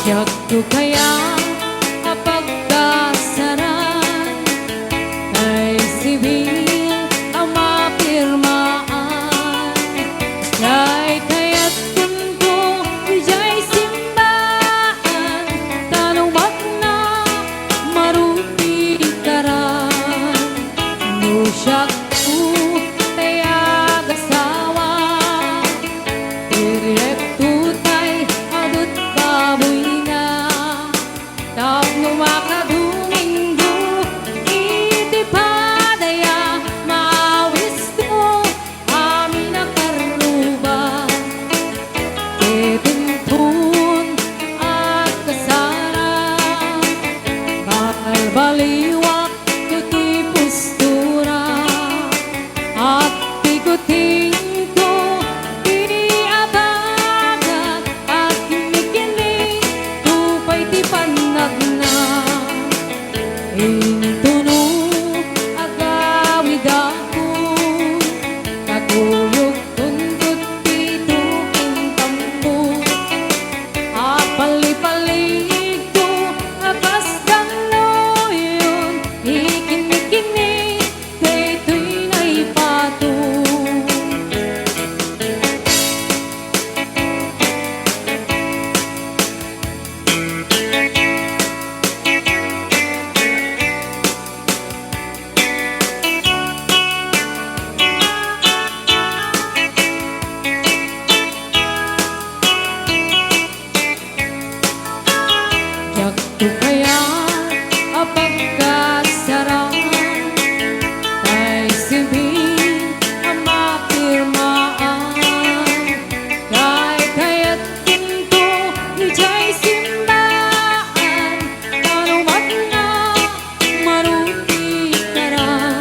Yakto kaya kapagkasaran ay sibil ang mapirmaan. Kay kaya't kundo ijay simbaan, tanong na maruti karan. No siya ko tayag asawa, direkto tay adut baboy. Tapno makaduminggo iti padaya maawis ko amin na karuba. Kepintun at kasara bakal baliwak kuti postura at tikuting ko di abaga at kinikinig tupay ti panag na intuno agawid ako kaguyog tundot pito intampo at pali-palig ko akas danoyon ikinikinig kay to'y naipato. Yakto kaya ang pagkasaran ay sibil ang mapirmaan. Kay kaya't pinto ijay simbaan, tanumat na maruti karan.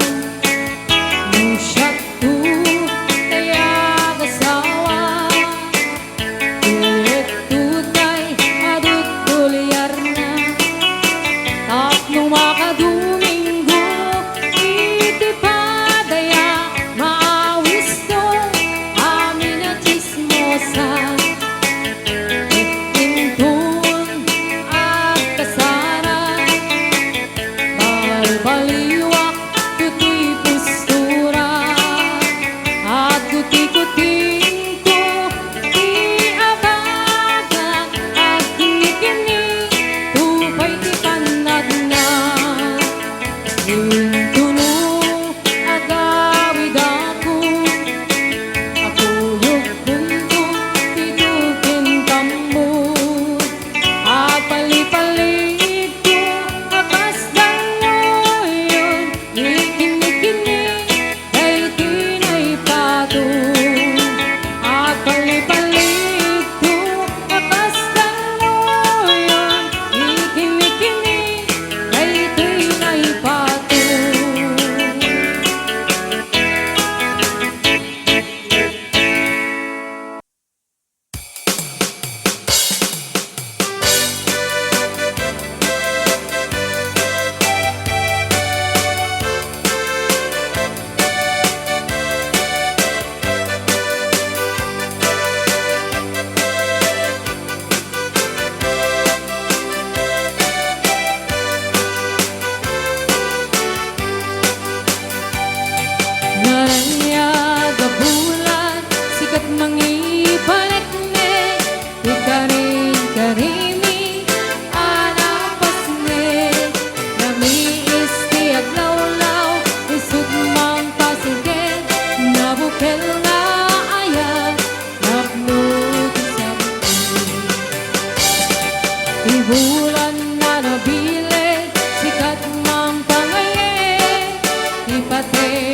No siya't to tayag asawa, direkto tay adut dolyar na. Tapno makaduminggo iti padaya maawis ko amin na chismosa. Itintun at kasara bakal baliwak kuti postura at kuti-kuting ko di abaga at kinikinig tupay ti panag na. Intuno agawid ako kakuyog kundo dito kintambo at pali-palig ko akas danoyon ikinikinig kay di naipato. At pali-palig ko akas danoyon ikinikinig kay di naipato. Naranyag a bulan sikat mangibalik ne ikarin-karimi anapas ne namiis ti aglawlaw isut mang pasigel nabukel nga ayan napno ti sabti. Ti bulan na nabilig sikat mang pangaye ipate